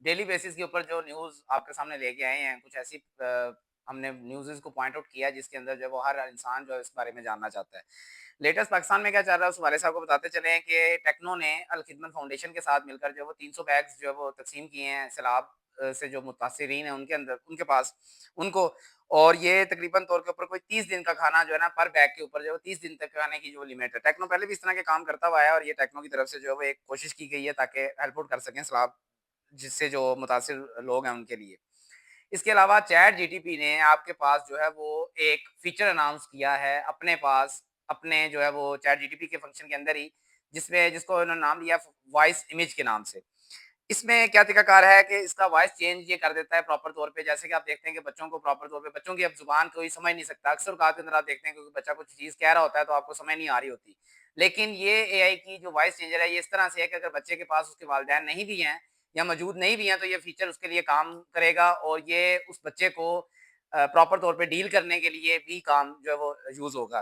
Daily basis के ऊपर जो न्यूज़ आपके सामने लेके आए हैं, कुछ ऐसी हमने न्यूज़ेज़ को पॉइंट आउट किया जिसके अंदर जो है वो हर इंसान जो है इस बारे में जानना चाहता है। लेटेस्ट पाकिस्तान में क्या चल रहा है उस हवाले से आपको बताते चले हैं कि टेक्नो ने अल खिदमत फाउंडेशन के साथ मिलकर जो है वो 300 बैग्स जो है वो तक़सीम किए हैं सैलाब से जो मुतासिरीन हैं उनके अंदर उनके पास उनको और ये तकरीबन तौर के ऊपर कोई 30 दिन का खाना जो है ना पर बैग के ऊपर जो है 30 दिन तक खाने की जो लिमिट है। टेक्नो पहले भी इस तरह के काम करता हुआ है और ये टेक्नो की तरफ से जो है वो एक कोशिश की गई है ताकि हेल्प आउट कर सकें सैलाब जिससे जो मुतासिर लोग हैं उनके लिए। इसके अलावा चैट जीटीपी ने आपके पास जो है वो एक फीचर अनाउंस किया है अपने पास, अपने जो है वो चैट जीटीपी के फंक्शन के अंदर ही, जिसमें जिसको उन्होंने नाम दिया वॉइस इमेज के नाम से। इसमें क्या तरीकाकार है कि इसका वॉइस चेंज ये कर देता है प्रॉपर तौर पे, जैसे कि आप देखते हैं कि बच्चों को प्रॉपर तौर पे बच्चों की अब ज़ुबान कोई समझ नहीं सकता। अक्सर औक़ात के अंदर आप देखते हैं कि कोई बच्चा कुछ चीज़ कह रहा होता है तो आपको समझ नहीं आ रही होती। लेकिन ये एआई की जो वॉइस चेंजर है ये इस तरह से है कि अगर बच्चे के पास उसके वालिदैन नहीं भी हैं या मौजूद नहीं भी हैं तो ये फीचर उसके लिए काम करेगा और ये उस बच्चे को प्रॉपर तौर पे डील करने के लिए भी काम जो है वो यूज़ होगा।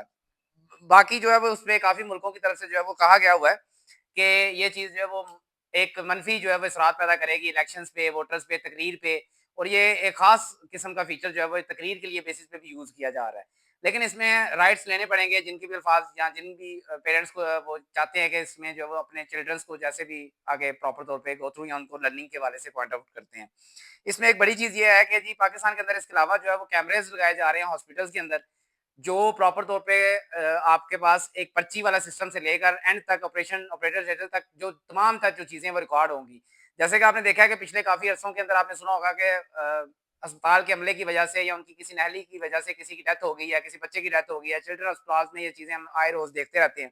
बाकी जो है वो उसमें काफ़ी मुल्कों की तरफ से जो है वो कहा गया हुआ है कि ये चीज़ जो है वो एक मनफ़ी जो है वो असरात पैदा करेगी इलेक्शंस पे, वोटर्स पे, तकरीर पे और ये एक ख़ास किस्म का फ़ीचर जो है वो तकरीर के लिए बेसिस पे भी यूज़ किया जा रहा है। लेकिन इसमें राइट्स लेने पड़ेंगे जिनके भी अल्फ़ाज़ या जिन भी पेरेंट्स को वो चाहते हैं कि इसमें जो है वो अपने चिल्ड्रंस को जैसे भी आगे प्रॉपर तौर पे गो थ्रू या उनको लर्निंग के हवाले से पॉइंट आउट करते हैं। इसमें एक बड़ी चीज़ ये है कि जी पाकिस्तान के अंदर इसके अलावा जो है वो कैमरेज़ लगाए जा रहे हैं हॉस्पिटल्स के अंदर जो प्रॉपर तौर पे आपके पास एक पर्ची वाला सिस्टम से लेकर एंड तक ऑपरेशन ऑपरेटर थिएटर तक जो तमाम तक जो चीज़ें वो रिकॉर्ड होंगी। जैसे कि आपने देखा है कि पिछले काफ़ी अरसों के अंदर आपने सुना होगा कि अस्पताल के अमले की वजह से या उनकी किसी नहली की वजह से किसी की डेथ हो गई या किसी बच्चे की डेथ हो गई है, चिल्ड्रन अस्पताल में ये चीज़ें हम आए रोज़ देखते रहते हैं।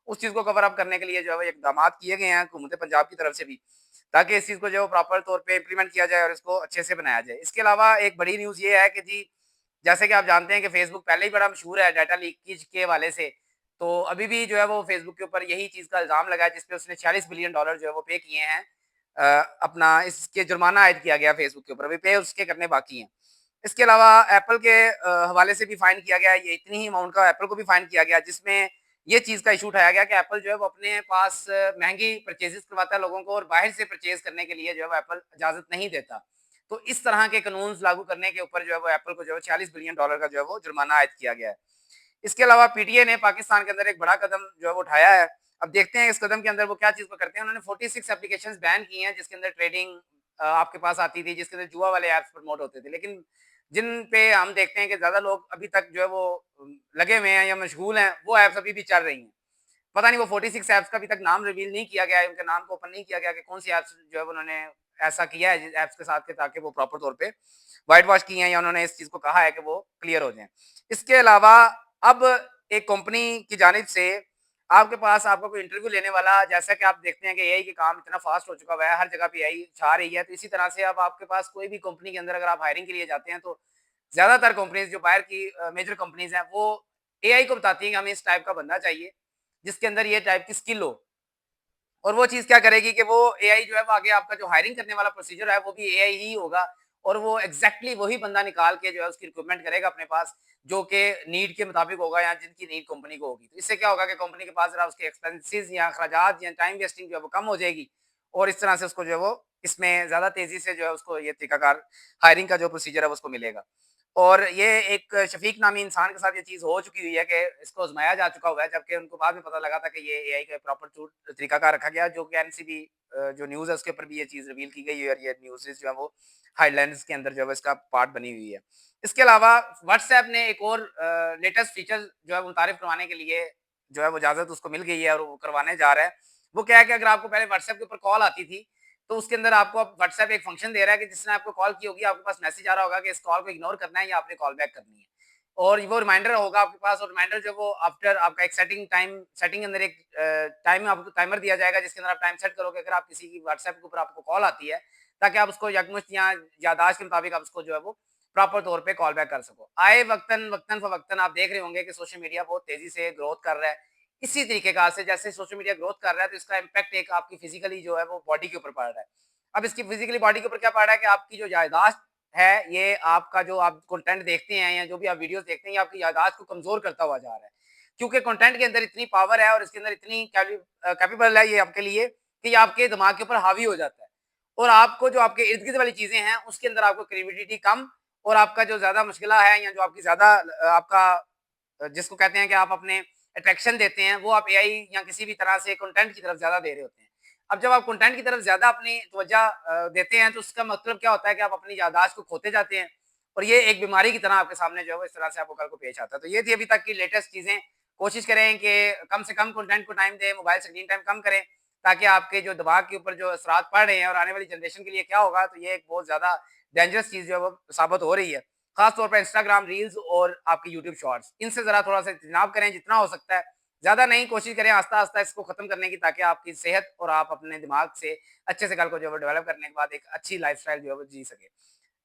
उस चीज़ को कवर अप करने के लिए जो है वो इकदामात किए गए हैं हुकूमत पंजाब की तरफ से भी, ताकि इस चीज़ को जो है वो प्रॉपर तौर पे इम्प्लीमेंट किया जाए और इसको अच्छे से बनाया जाए। इसके अलावा एक बड़ी न्यूज़ ये है कि जी जैसे कि आप जानते हैं कि फेसबुक पहले ही बड़ा मशहूर है डाटा लीकेज के हवाले से, तो अभी भी जो है वो फेसबुक के ऊपर यही चीज़ का इल्ज़ाम लगा है जिसपे उसने 46 बिलियन डॉलर जो है वो पे किए हैं। अपना इसके जुर्माना आयद किया गया फेसबुक के ऊपर, अभी पे उसके करने बाकी हैं। इसके अलावा एप्पल के हवाले से भी फाइन किया गया है, ये इतनी ही अमाउंट का एप्पल को भी फाइन किया गया जिसमें ये चीज़ का इशू उठाया गया कि एप्पल जो है वो अपने पास महँगी परचेज़ेज़ करवाता है लोगों को और बाहर से परचेज़ करने के लिए जो है वो एप्पल इजाज़त नहीं देता। तो इस तरह के कानून लागू करने के ऊपर जो है वो एप्पल को जो है 46 बिलियन डॉलर का जो है वो जुर्माना आयद किया गया है। इसके अलावा पीटीए ने पाकिस्तान के अंदर एक बड़ा कदम जो है वो उठाया है। अब देखते हैं इस कदम के अंदर वो क्या चीज़ को करते हैं। उन्होंने 46 एप्लीकेशंस बैन की हैं जिसके अंदर ट्रेडिंग आपके पास आती थी, जिसके अंदर जुआ वाले ऐप्स प्रमोट होते थे। लेकिन जिन पे हम देखते हैं कि ज़्यादा लोग अभी तक जो है वो लगे हुए हैं या मशगूल हैं, वो ऐप्स अभी भी चल रही हैं। पता नहीं वो 46 ऐप्स का अभी तक नाम रिवील नहीं किया गया है, उनके नाम को ओपन नहीं किया गया कि कौन सी ऐप्स जो है उन्होंने ऐसा किया है जिस ऐप्स के साथ के ताकि वो प्रॉपर तौर पे व्हाइट वॉश की हैं या उन्होंने इस चीज़ को कहा है कि वो क्लियर हो जाएँ। इसके अलावा अब एक कंपनी की जानिब से आपके पास आपका कोई इंटरव्यू लेने वाला जैसा कि आप देखते हैं कि एआई का काम इतना फास्ट हो चुका हुआ है, हर जगह पे एआई छा रही है, तो इसी तरह से अब आपके पास कोई भी कंपनी के अंदर अगर आप हायरिंग के लिए जाते हैं तो ज़्यादातर कंपनीज़ जो बाहर की मेजर कंपनीज़ हैं वो एआई को बताती हैं कि हमें इस टाइप का बंदा चाहिए, जिसके अंदर ये टाइप की स्किल हो। और वो चीज़ क्या करेगी कि वो एआई जो है वो आगे आपका जो हायरिंग करने वाला प्रोसीजर है वो भी एआई ही होगा और वो एग्ज़ैक्टली वही बंदा निकाल के जो है उसकी रिक्रूटमेंट करेगा अपने पास, जो कि नीड के मुताबिक होगा या जिनकी नीड कंपनी को होगी। तो इससे क्या होगा कि कंपनी के पास ज़रा उसके एक्सपेंसेस या अखराजात या टाइम वेस्टिंग जो है वो कम हो जाएगी और इस तरह से उसको जो है वो इसमें ज़्यादा तेज़ी से जो है उसको ये तरीकाकार हायरिंग का जो प्रोसीजर है वो उसको मिलेगा। और ये एक शफ़ीक नामी इंसान के साथ ये चीज़ हो चुकी हुई है कि इसको आज़माया जा चुका हुआ है, जबकि उनको बाद में पता लगा था कि ये एआई का प्रॉपर तरीकाकार रखा गया, जो कि एनसीबी जो न्यूज़ है उसके ऊपर भी ये चीज़ रिवील की गई है और ये न्यूज़ेज़ जो है वो हेडलाइंस के अंदर जो है वो इसका पार्ट बनी हुई है। इसके अलावा व्हाट्सऐप ने एक और लेटेस्ट फीचर जो है वो मुतारिफ करवाने के लिए जो है वो इजाज़त उसको मिल गई है और वो करवाने जा रहा है। वो क्या है कि अगर आपको पहले व्हाट्सऐप के ऊपर कॉल आती थी तो उसके अंदर आपको अब व्हाट्सएप एक फंक्शन दे रहा है कि जिसने आपको कॉल की होगी आपके पास मैसेज आ रहा होगा कि इस कॉल को इग्नोर करना है या आपने कॉल बैक करनी है और वो रिमाइंडर होगा आपके पास और रिमाइंडर जो वो आफ्टर आपका एक सेटिंग के अंदर एक टाइम आपको टाइमर दिया जाएगा जिसके अंदर आप टाइम सेट करोगे अगर आप किसी की व्हाट्सएप के ऊपर आपको कॉल आती है ताकि आप उसको यकमुश्त या यादाश्त के मुताबिक आप उसको जो है वो प्रॉपर तौर पे कॉल बैक कर सको। आए वक्तन वक्तन फवक्तन आप देख रहे होंगे कि सोशल मीडिया बहुत तेजी से ग्रोथ कर रहा है। इसी तरीके का से जैसे सोशल मीडिया ग्रोथ कर रहा है तो इसका इम्पैक्ट एक आपकी फिजिकली जो है वो बॉडी के ऊपर पड़ रहा है। अब इसकी फिजिकली बॉडी के ऊपर क्या पड़ रहा है कि आपकी जो याददाश्त है, ये आपका जो आप कंटेंट देखते हैं या जो भी आप वीडियोस देखते हैं, ये आपकी याददाश्त को कमज़ोर करता हुआ जा रहा है। क्योंकि कंटेंट के अंदर इतनी पावर है और इसके अंदर इतनी कैपेबल है ये आपके लिए कि ये आपके दिमाग के ऊपर हावी हो जाता है। और आपको जो आपके इर्द-गिर्द वाली चीज़ें हैं, उसके अंदर आपको क्रिएटिविटी कम और आपका जो ज़्यादा मुश्किला है या जो आपकी ज़्यादा आपका जिसको कहते हैं कि आप अपने अट्रैक्शन देते हैं, वो आप एआई या किसी भी तरह से कंटेंट की तरफ ज़्यादा दे रहे होते हैं। अब जब आप कंटेंट की तरफ ज़्यादा अपनी तवज्जो देते हैं, तो उसका मतलब क्या होता है कि आप अपनी याददाश्त को खोते जाते हैं और ये एक बीमारी की तरह आपके सामने जो है वो इस तरह से आपको कल को पेश आता है। तो ये थी अभी तक की लेटेस्ट चीज़ें। कोशिश करें कि कम से कम कंटेंट को टाइम दें, मोबाइल स्क्रीन टाइम कम करें, ताकि आपके जो दिमाग के ऊपर जो असरात पड़ रहे हैं और आने वाली जनरेशन के लिए क्या होगा, तो ये एक बहुत ज़्यादा डेंजरस चीज़ जो है वो साबित हो रही है। खास तौर पे इंस्टाग्राम रील्स और आपके यूट्यूब शॉर्ट्स, इनसे ज़रा थोड़ा-सा इज्तनाब करें जितना हो सकता है। ज़्यादा नहीं, कोशिश करें आस्ता-आस्ता इसको खत्म करने की, ताकि आपकी सेहत और आप अपने दिमाग से अच्छे से कल को जो है वो डेवलप करने के बाद एक अच्छी लाइफ़स्टाइल जो है वो जी सकें।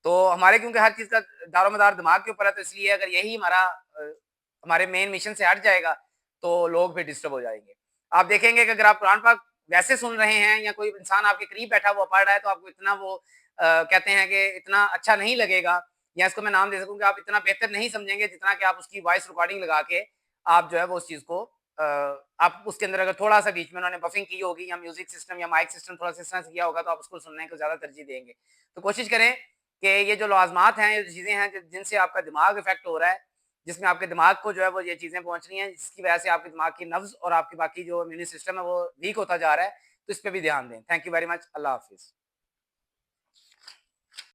तो हमारे क्योंकि हर चीज़ का दारोमदार दिमाग के ऊपर है, तो इसलिए अगर यही हमारा हमारे मेन मिशन से हट जाएगा, तो लोग फिर डिस्टर्ब हो जाएँगे। आप देखेंगे कि अगर आप कुरान पाक वैसे सुन रहे हैं या कोई इंसान आपके करीब बैठा हुआ पढ़ रहा है, तो आपको इतना वो कहते हैं कि इतना अच्छा नहीं लगेगा, या इसको मैं नाम दे सकूँ कि आप इतना बेहतर नहीं समझेंगे जितना कि आप उसकी वॉइस रिकॉर्डिंग लगा के आप जो है वो उस चीज़ को आप उसके अंदर अगर थोड़ा-सा बीच में उन्होंने बफिंग की होगी या म्यूज़िक सिस्टम या माइक सिस्टम थोड़ा-सा इस तरह से किया होगा, तो आप उसको सुनने को ज़्यादा तरजीह देंगे। तो कोशिश करें कि ये जो लाज़िमात हैं, ये जो चीज़ें हैं जिनसे आपका दिमाग इफ़ेक्ट हो रहा है, जिसमें आपके दिमाग को जो है वो ये चीज़ें पहुँच रही हैं, जिसकी वजह से आपके दिमाग की नब्ज़ और आपकी बाकी जो इम्यून सिस्टम है वो वीक होता जा रहा है, तो इस पे भी ध्यान दें। Thank you very much. अल्लाह हाफ़िज़।